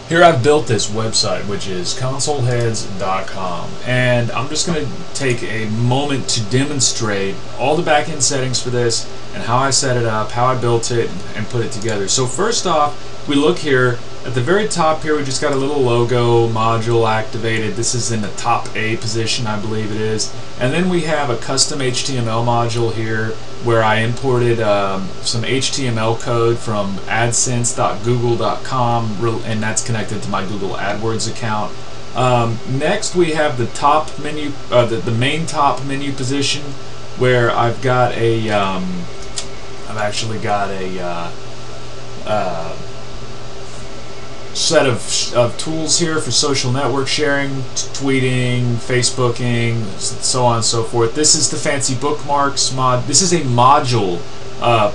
Here I've built this website, which is consoleheads.com, and I'm just going to take a moment to demonstrate all the back-end settings for this and how I set it up, how I built it, and put it together. So first off, we look here at the very top here. We just got a little logo module activated. This is in the top A position, I believe it is. And then we have a custom HTML module here where I imported some HTML code from adsense.google.com, and that's connected to my Google AdWords account. Next, we have the top menu, the main top menu position, where I've got a, I've actually got a set of tools here for social network sharing, tweeting, Facebooking, so on and so forth. This is the fancy bookmarks mod. This is a module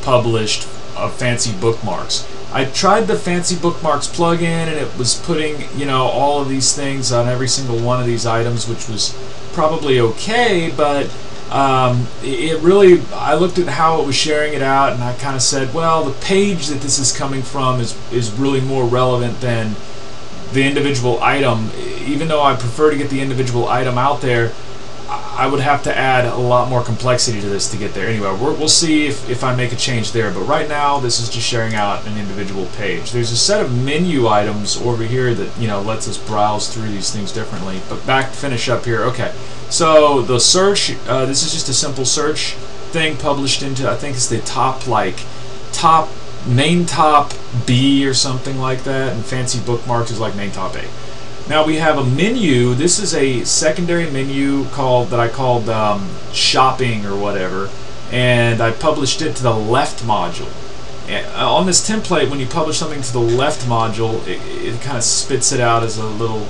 published of fancy bookmarks. I tried the fancy bookmarks plugin, and it was putting, you know, all of these things on every single one of these items, which was probably okay, but it really, I looked at how it was sharing it out, and I kind of said, well, the page that this is coming from is really more relevant than the individual item. Even though I prefer to get the individual item out there, I would have to add a lot more complexity to this to get there. Anyway, we'll see if I make a change there, but right now this is just sharing out an individual page. There's a set of menu items over here that, you know, lets us browse through these things differently. But back to finish up here. Okay, so the search, this is just a simple search thing published into, I think it's the main top B or something like that, and fancy bookmarks is like main top A. Now we have a menu. This is a secondary menu that I called shopping or whatever, and I published it to the left module. And on this template, when you publish something to the left module, it kind of spits it out as a little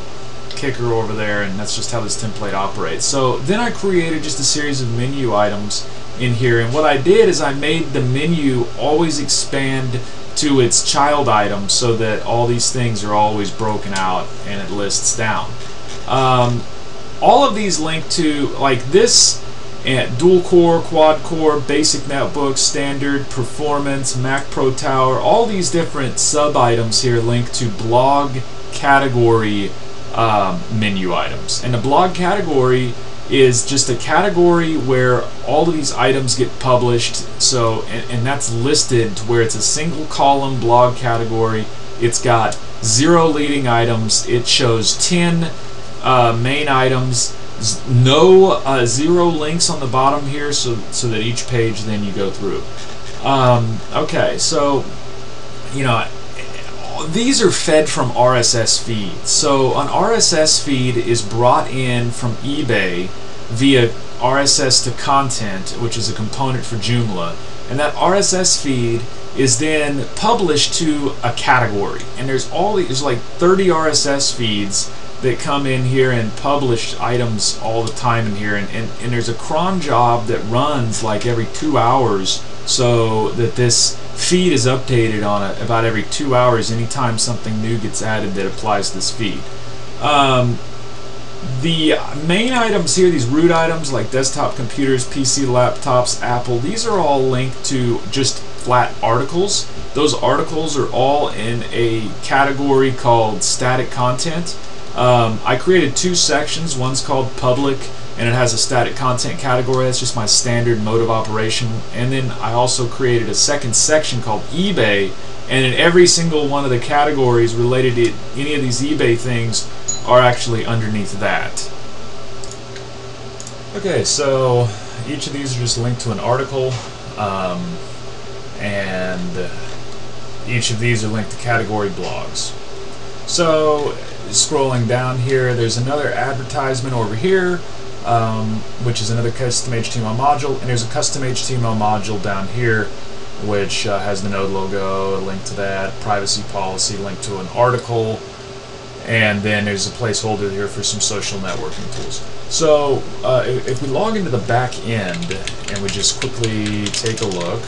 kicker over there, and that's just how this template operates. So then I created just a series of menu items in here, and what I did is I made the menu always expand to its child item so that all these things are always broken out and it lists down. All of these link to, like this, dual core, quad core, basic netbook, standard, performance, Mac Pro Tower, all these different sub items here link to blog category menu items. And the blog category is just a category where all of these items get published, so and that's listed to where it's a single column blog category. It's got 0 leading items. It shows 10 main items, no 0 links on the bottom here, so that each page then you go through. Okay, so you know, these are fed from RSS feeds. So an RSS feed is brought in from eBay via RSS to content, which is a component for Joomla, and that RSS feed is then published to a category. And there's like 30 RSS feeds that come in here and publish items all the time in here, and there's a cron job that runs like every 2 hours, so that this feed is updated on about every 2 hours anytime something new gets added that applies to this feed. The main items here, these root items like desktop computers, PC laptops, Apple, these are all linked to just flat articles. Those articles are all in a category called static content. I created 2 sections. One's called public, and it has a static content category. That's just my standard mode of operation. And then I also created a second section called eBay, and in every single one of the categories related to any of these eBay things are actually underneath that. Okay, so each of these are just linked to an article, and each of these are linked to category blogs. So scrolling down here, there's another advertisement over here, which is another custom HTML module, and there's a custom HTML module down here which has the node logo, a link to that, privacy policy, link to an article, and then there's a placeholder here for some social networking tools. So if we log into the back end and we just quickly take a look,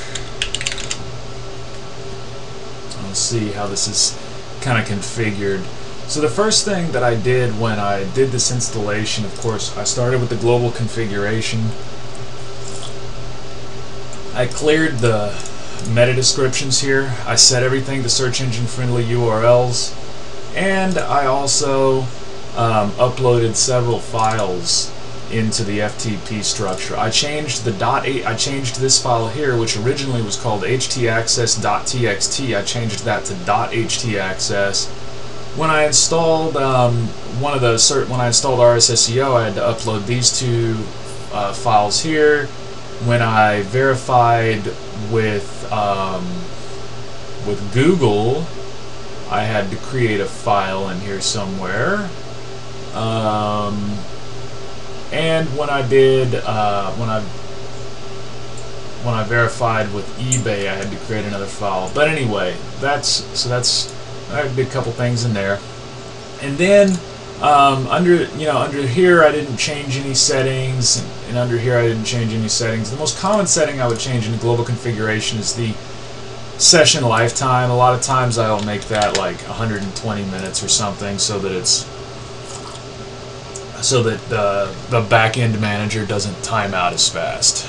let's see how this is kind of configured. So the first thing that I did when I did this installation, of course, I started with the global configuration. I cleared the meta descriptions here. I set everything to search engine friendly URLs, And I also uploaded several files into the FTP structure. I changed I changed this file here, which originally was called htaccess.txt. I changed that to .htaccess. When I installed when I installed RSSEO, I had to upload these two files here. When I verified with Google, I had to create a file in here somewhere. And when I did, when I verified with eBay, I had to create another file. But anyway, I did a couple things in there. And then under here, I didn't change any settings, and under here, I didn't change any settings. The most common setting I would change in the global configuration is the session lifetime. A lot of times, I'll make that like 120 minutes or something, so that the back-end manager doesn't time out as fast.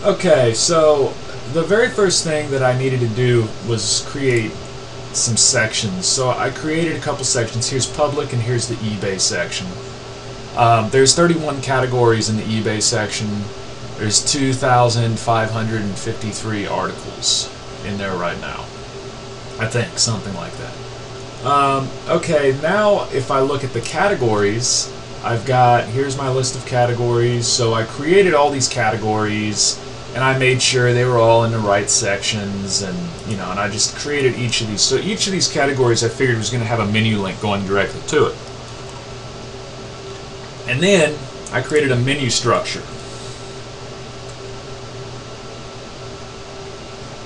Okay, so the very first thing that I needed to do was create some sections. So I created a couple sections. Here's public and here's the eBay section. There's 31 categories in the eBay section. There's 2,553 articles in there right now. I think, something like that. Okay, now if I look at the categories, here's my list of categories. So I created all these categories, and I made sure they were all in the right sections, and and I just created each of these. So each of these categories I figured was going to have a menu link going directly to it. And then I created a menu structure.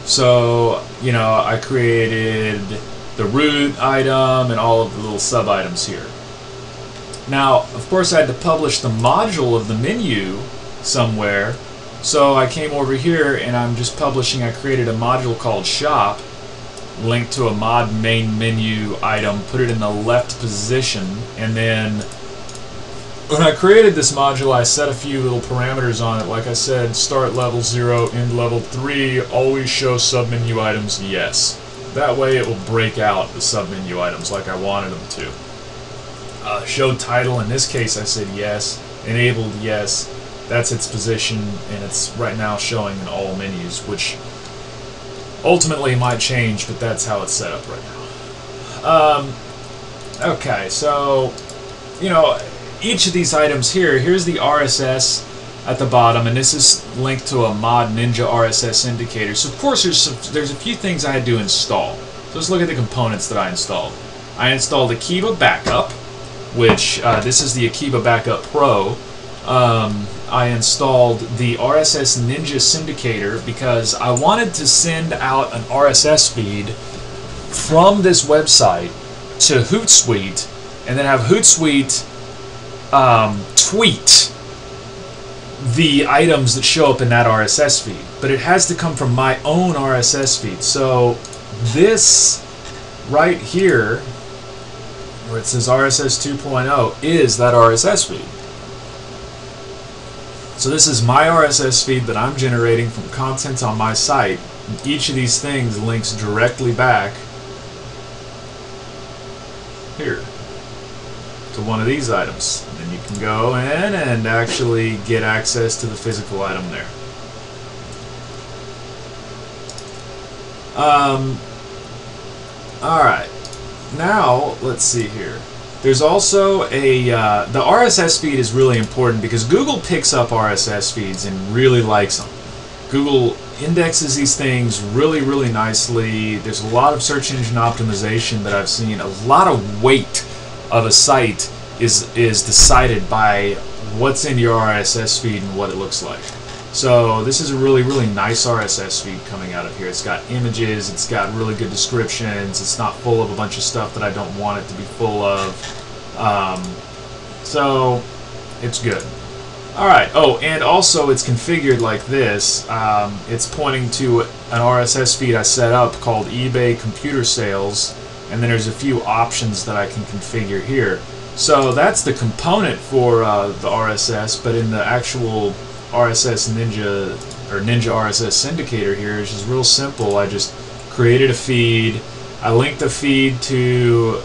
So, I created the root item and all of the little sub-items here. Now, of course, I had to publish the module of the menu somewhere. So I came over here and I'm just publishing. I created a module called shop, linked to a mod main menu item, put it in the left position, and then when I created this module, I set a few little parameters on it. Like I said, start level 0, end level 3, always show submenu items, yes. That way it will break out the submenu items like I wanted them to. Show title, in this case I said yes. Enabled, yes. That's its position, and it's right now showing in all menus, which ultimately might change, but that's how it's set up right now. Okay, so, each of these items here's the RSS at the bottom, and this is linked to a mod Ninja RSS indicator. So of course there's a few things I had to install. So let's look at the components that I installed. I installed Akiba Backup, which this is the Akiba Backup Pro. I installed the RSS Ninja Syndicator because I wanted to send out an RSS feed from this website to Hootsuite, and then have Hootsuite tweet the items that show up in that RSS feed. But it has to come from my own RSS feed. So this right here, where it says RSS 2.0, is that RSS feed. So this is my RSS feed that I'm generating from content on my site. And each of these things links directly back here to one of these items. And then you can go in and actually get access to the physical item there. Alright, now let's see here. There's also a, the RSS feed is really important because Google picks up RSS feeds and really likes them. Google indexes these things really, really nicely. There's a lot of search engine optimization that I've seen. A lot of weight of a site is decided by what's in your RSS feed and what it looks like. So this is a really, really nice RSS feed coming out of here. It's got images, it's got really good descriptions, it's not full of a bunch of stuff that I don't want it to be full of. So it's good. Alright, oh, and also it's configured like this. It's pointing to an RSS feed I set up called eBay Computer Sales, and then there's a few options that I can configure here. So that's the component for the RSS, but in the actual RSS Ninja, or Ninja RSS Syndicator here, it's just real simple. I just created a feed, I linked the feed to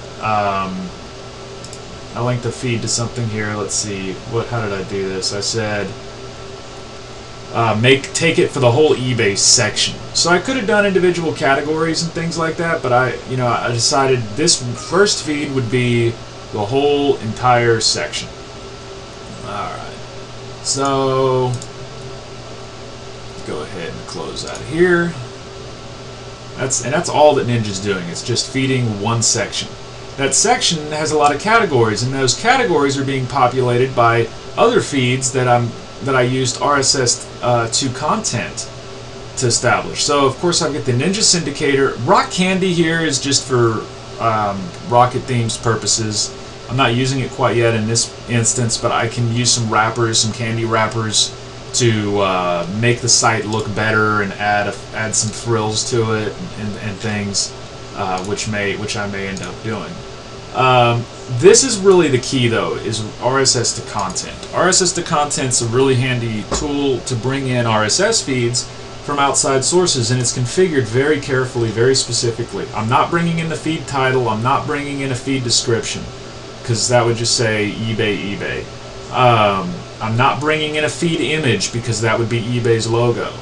something here. Let's see, how did I do this? I said take it for the whole eBay section. So I could have done individual categories and things like that, but I decided this first feed would be the whole entire section. Alright, so go ahead and close out of here. That's all that Ninja's doing. It's just feeding one section. That section has a lot of categories, and those categories are being populated by other feeds that I used RSS2 content to establish. So of course I get the Ninja Syndicator. Rock Candy here is just for Rocket Themes purposes. I'm not using it quite yet in this instance, but I can use some wrappers, some candy wrappers, to make the site look better and add some frills to it and things, which I may end up doing. This is really the key, though, is RSS to content. RSS to content's a really handy tool to bring in RSS feeds from outside sources, and it's configured very carefully, very specifically. I'm not bringing in the feed title. I'm not bringing in a feed description, because that would just say eBay. I'm not bringing in a feed image, because that would be eBay's logo.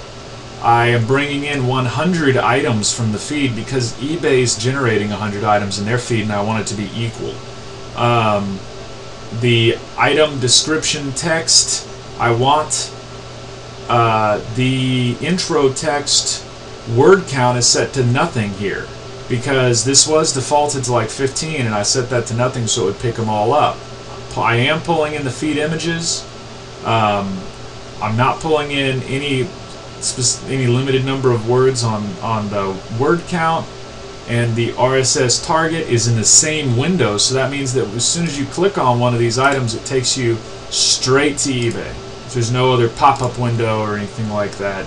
I am bringing in 100 items from the feed because eBay's generating 100 items in their feed, and I want it to be equal. The item description text, I want the intro text word count is set to nothing here, because this was defaulted to like 15, and I set that to nothing so it would pick them all up. I am pulling in the feed images. I'm not pulling in any limited number of words on the word count, and the RSS target is in the same window, so that means that as soon as you click on one of these items, it takes you straight to eBay. So there's no other pop-up window or anything like that.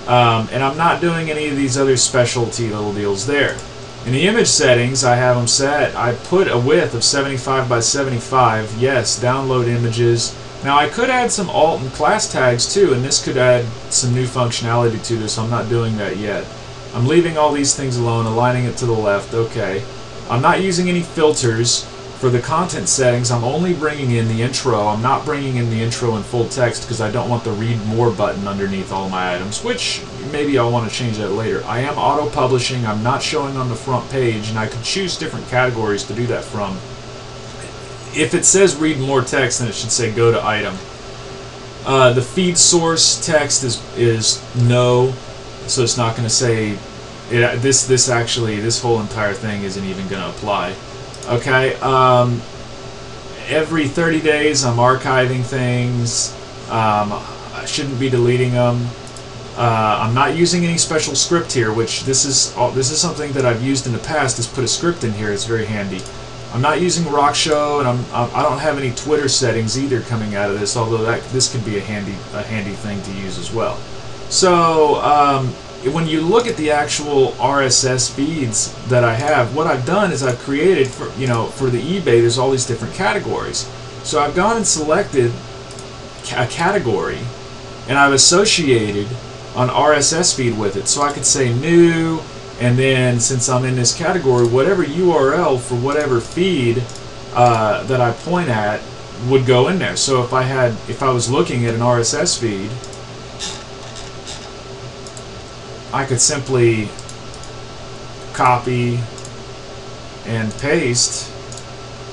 And I'm not doing any of these other specialty little deals there. In the image settings, I have them set. I put a width of 75 by 75. Yes, download images. Now I could add some alt and class tags too, and this could add some new functionality to this. I'm not doing that yet. I'm leaving all these things alone, aligning it to the left. Okay. I'm not using any filters for the content settings. I'm only bringing in the intro. I'm not bringing in the intro in full text because I don't want the read more button underneath all my items, which maybe I'll want to change that later. I am auto-publishing. I'm not showing on the front page, and I could choose different categories to do that from. If it says read more text, then it should say go to item. The feed source text is no, so it's not going to say it, this whole entire thing isn't even going to apply. Okay, every 30 days I'm archiving things. I shouldn't be deleting them. I'm not using any special script here, which this is something that I've used in the past. Is put a script in here. It's very handy. I'm not using Rock Show, and I don't have any Twitter settings either coming out of this. Although this could be a handy thing to use as well. So when you look at the actual RSS feeds that I have, what I've done is I've created for the eBay. There's all these different categories. So I've gone and selected a category, and I've associated an RSS feed with it. So I could say new. And then, since I'm in this category, whatever URL for whatever feed that I point at would go in there. So if I was looking at an RSS feed, I could simply copy and paste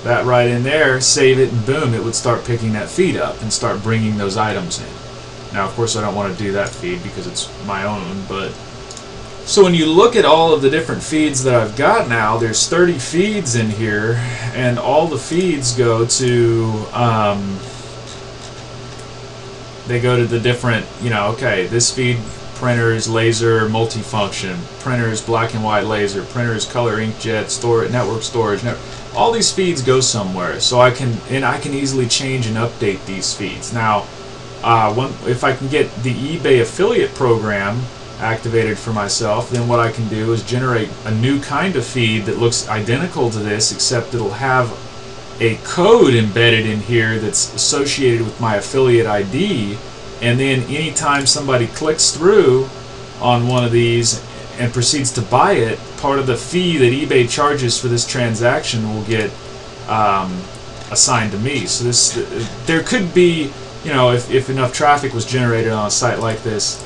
that right in there, save it, and boom, it would start picking that feed up and start bringing those items in. Now, of course, I don't want to do that feed because it's my own, but... So when you look at all of the different feeds that I've got now, there's 30 feeds in here, and all the feeds go to, they go to the different, okay, this feed, printers, laser, multifunction, printers, black and white laser, printers, color, inkjet, network storage, all these feeds go somewhere, so I can easily change and update these feeds. Now, if I can get the eBay affiliate program activated for myself, then what I can do is generate a new kind of feed that looks identical to this, except it'll have a code embedded in here that's associated with my affiliate ID, and then anytime somebody clicks through on one of these and proceeds to buy it, part of the fee that eBay charges for this transaction will get assigned to me. So there could be, you know, if enough traffic was generated on a site like this,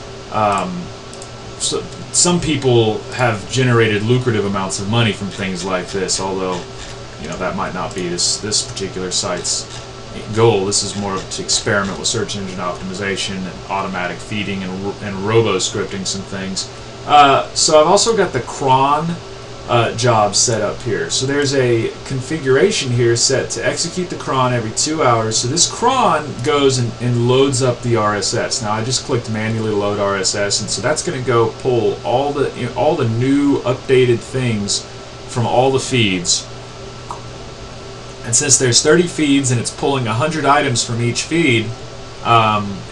so some people have generated lucrative amounts of money from things like this, although, you know, that might not be this particular site's goal. This is more to experiment with search engine optimization and automatic feeding and robo scripting some things. So I've also got the cron job set up here. So there's a configuration here set to execute the cron every 2 hours. So this cron goes and loads up the RSS. Now I just clicked manually load RSS, and so that's going to go pull all the new updated things from all the feeds. And since there's 30 feeds and it's pulling 100 items from each feed,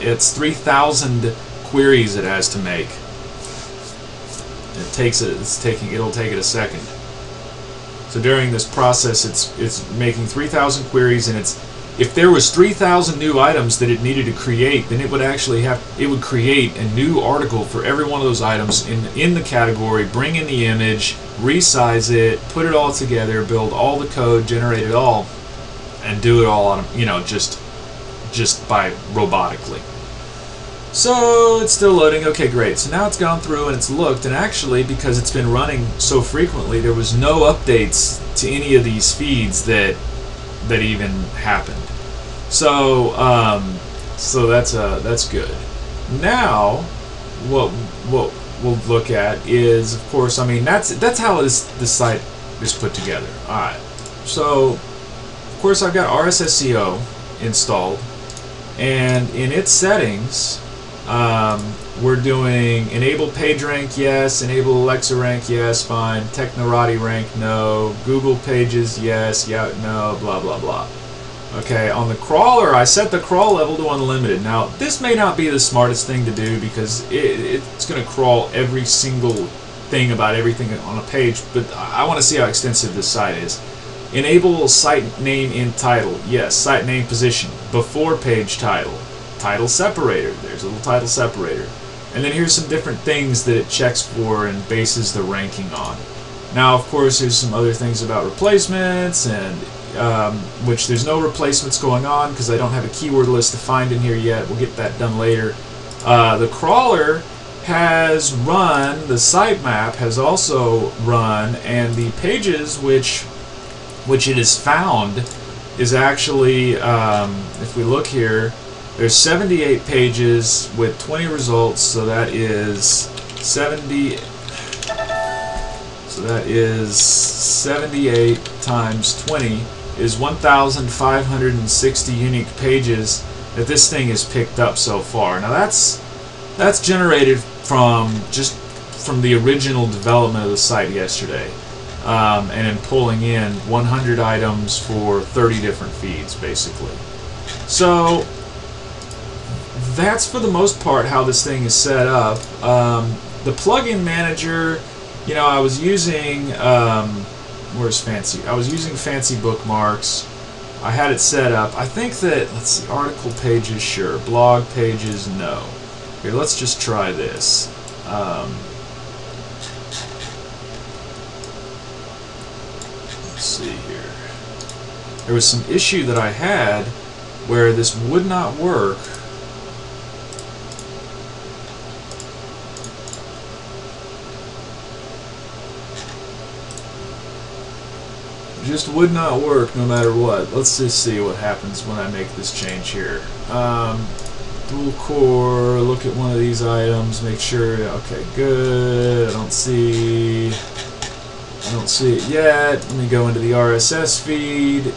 it's 3,000 queries it has to make. It'll take it a second. So during this process, it's making 3,000 queries, and if there was 3,000 new items that it needed to create, then it would create a new article for every one of those items in the category, bring in the image, resize it, put it all together, build all the code, generate it all, and do it all on, you know, just by robotically. So it's still loading. Okay, great. So now it's gone through and it's looked, and actually, because it's been running so frequently, there was no updates to any of these feeds that even happened. So so that's good. Now what we'll look at is, of course, I mean, that's how this site is put together. Alright, so of course I've got RSSEO installed, and in its settings we're doing enable PageRank, yes. Enable Alexa rank, yes. Fine. Technorati rank, no. Google Pages, yes. Yeah, no. Blah blah blah. Okay, on the crawler, I set the crawl level to unlimited. Now, this may not be the smartest thing to do because it's going to crawl every single thing about everything on a page, but I want to see how extensive this site is. Enable site name in title. Yes. Site name position. Before page title. Title separator. There's a little title separator. And then here's some different things that it checks for and bases the ranking on. Now, of course, there's some other things about replacements, and which there's no replacements going on because I don't have a keyword list to find in here yet. We'll get that done later. The crawler has run, the sitemap has also run, and the pages which it has found is actually, if we look here, there's 78 pages with 20 results, so that is 70. So that is 78 times 20 is 1,560 unique pages that this thing has picked up so far. Now that's generated from the original development of the site yesterday, and in pulling in 100 items for 30 different feeds, basically. So that's for the most part how this thing is set up. The plugin manager, you know, I was using where's Fancy? I was using Fancy Bookmarks. I had it set up. I think that, let's see, article pages, sure. Blog pages, no. Here, let's just try this. Let's see here. There was some issue that I had where this would not work. Just would not work no matter what. Let's just see what happens when I make this change here. Dual core, look at one of these items, make sure, okay, good. I don't see it yet. Let me go into the RSS feed,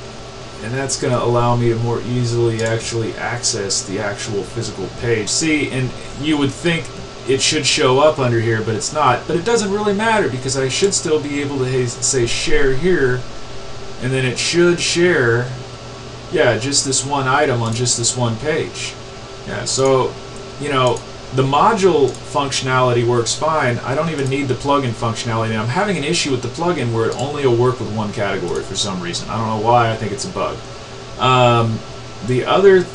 and that's going to allow me to more easily actually access the actual physical page. See, and you would think it should show up under here, but it's not. But it doesn't really matter because I should still be able to say share here, and then it should share, yeah, just this one item on just this one page. Yeah, so, you know, the module functionality works fine. I don't even need the plugin functionality. And I'm having an issue with the plugin where it only will work with one category for some reason. I don't know why. I think it's a bug. The other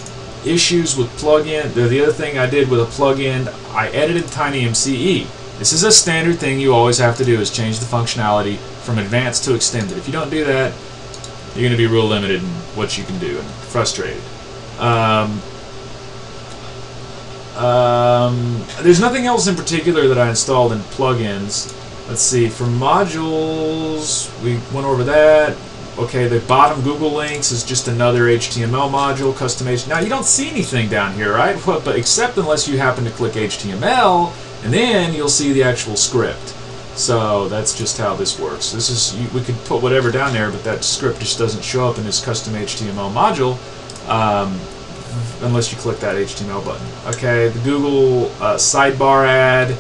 issues with plugin, the other thing I did with a plugin, I edited TinyMCE. This is a standard thing you always have to do, is change the functionality from advanced to extended. If you don't do that, you're going to be real limited in what you can do and frustrated. There's nothing else in particular that I installed in plugins. Let's see, for modules, we went over that. Okay, the bottom Google links is just another HTML module, customization. Now, you don't see anything down here, right? But except unless you happen to click HTML, and then you'll see the actual script. So that's just how this works. This is, we could put whatever down there, but that script just doesn't show up in this custom HTML module unless you click that HTML button. Okay, the Google sidebar ad,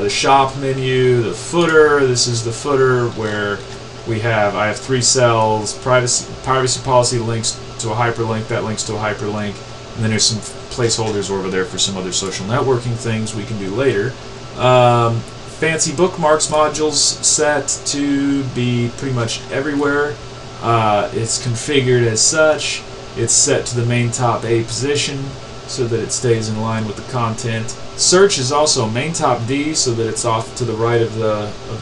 the shop menu, the footer. This is the footer where I have 3 cells, privacy policy links to a hyperlink, that links to a hyperlink, and then there's some placeholders over there for some other social networking things we can do later. Fancy bookmarks modules set to be pretty much everywhere. It's configured as such. It's set to the main top A position so that it stays in line with the content. Search is also main top D so that it's off to the right of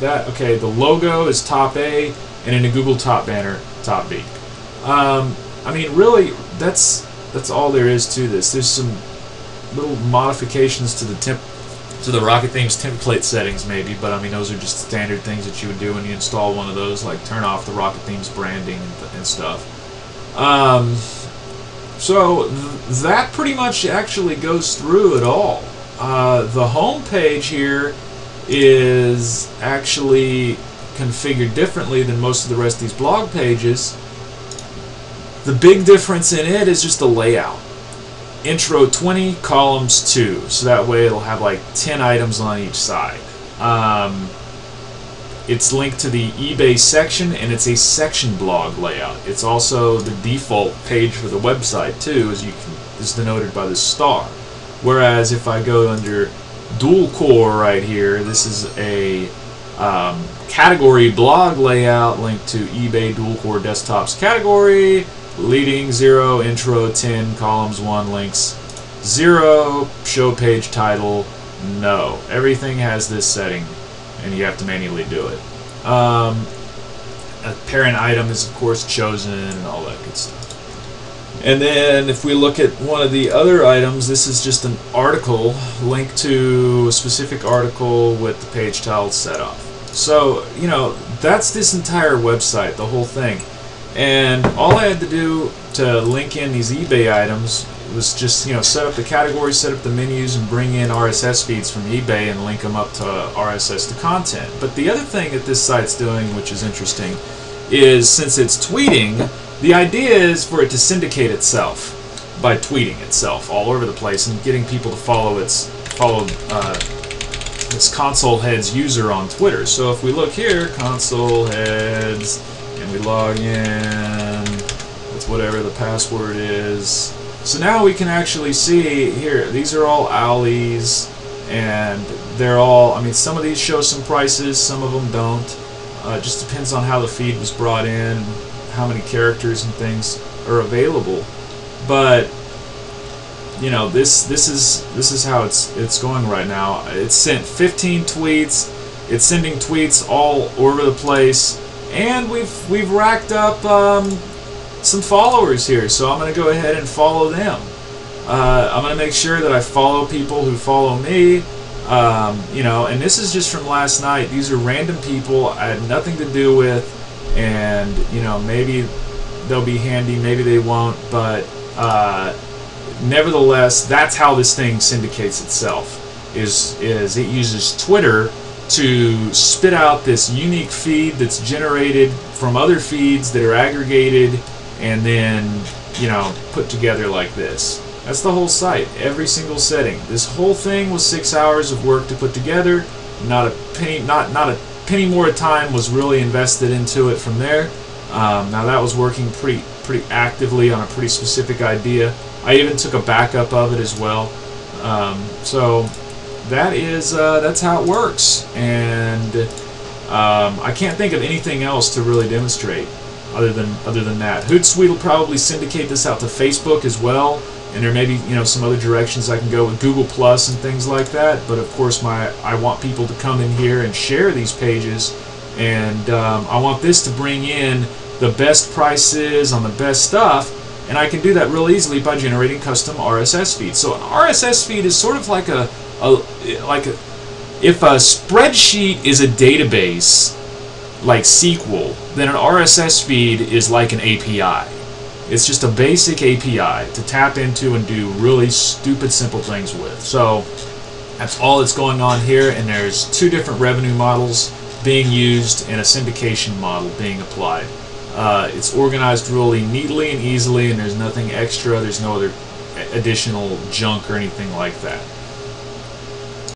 that. Okay, the logo is top A, and in the Google top banner, top B. I mean, really, that's all there is to this. There's some little modifications to the Rocket Themes template settings maybe, but I mean those are just standard things that you would do when you install one of those, like turn off the Rocket Themes branding and stuff. So that pretty much actually goes through it all. The home page here is actually configured differently than most of the rest of these blog pages. The big difference in it is just the layout. Intro 20, columns 2, so that way it'll have like 10 items on each side. It's linked to the eBay section, and it's a section blog layout. It's also the default page for the website too, as denoted by the star. Whereas if I go under dual core right here, this is a category blog layout linked to eBay dual core desktops category, leading 0, intro 10, columns 1, links 0, show page title no. Everything has this setting, and you have to manually do it. A parent item is of course chosen and all that good stuff. And then if we look at one of the other items, this is just an article, linked to a specific article with the page title set off. So, you know, that's this entire website, the whole thing. And all I had to do to link in these eBay items was just, you know, set up the categories, set up the menus, and bring in RSS feeds from eBay and link them up to RSS to content. But the other thing that this site's doing, which is interesting, is since it's tweeting, the idea is for it to syndicate itself by tweeting itself all over the place and getting people to follow this Console Heads user on Twitter. So if we look here, Console Heads, and we log in with whatever the password is. So now we can actually see here, these are all owlies, and they're all, I mean, some of these show some prices, some of them don't. It just depends on how the feed was brought in, how many characters and things are available. But you know, this is how it's going right now. It's sent 15 tweets. It's sending tweets all over the place, and we've racked up some followers here. So I'm going to go ahead and follow them. I'm going to make sure that I follow people who follow me. You know, and this is just from last night. These are random people I had nothing to do with, and you know, maybe they'll be handy, maybe they won't, but nevertheless, that's how this thing syndicates itself. Is it uses Twitter to spit out this unique feed that's generated from other feeds that are aggregated and then, you know, put together like this. That's the whole site, every single setting. This whole thing was 6 hours of work to put together. Not a penny more time was really invested into it from there. Now that was working pretty actively on a pretty specific idea. I even took a backup of it as well. So that's how it works, and I can't think of anything else to really demonstrate other than that. Hootsuite will probably syndicate this out to Facebook as well. and there may be some other directions I can go with Google Plus and things like that. But of course, I want people to come in here and share these pages, and I want this to bring in the best prices on the best stuff, and I can do that real easily by generating custom RSS feeds. So an RSS feed is sort of like if a spreadsheet is a database like SQL, then an RSS feed is like an API. It's just a basic API to tap into and do really stupid simple things with. So that's all that's going on here, and there's two different revenue models being used and a syndication model being applied. It's organized really neatly and easily, and there's nothing extra, there's no other additional junk or anything like that.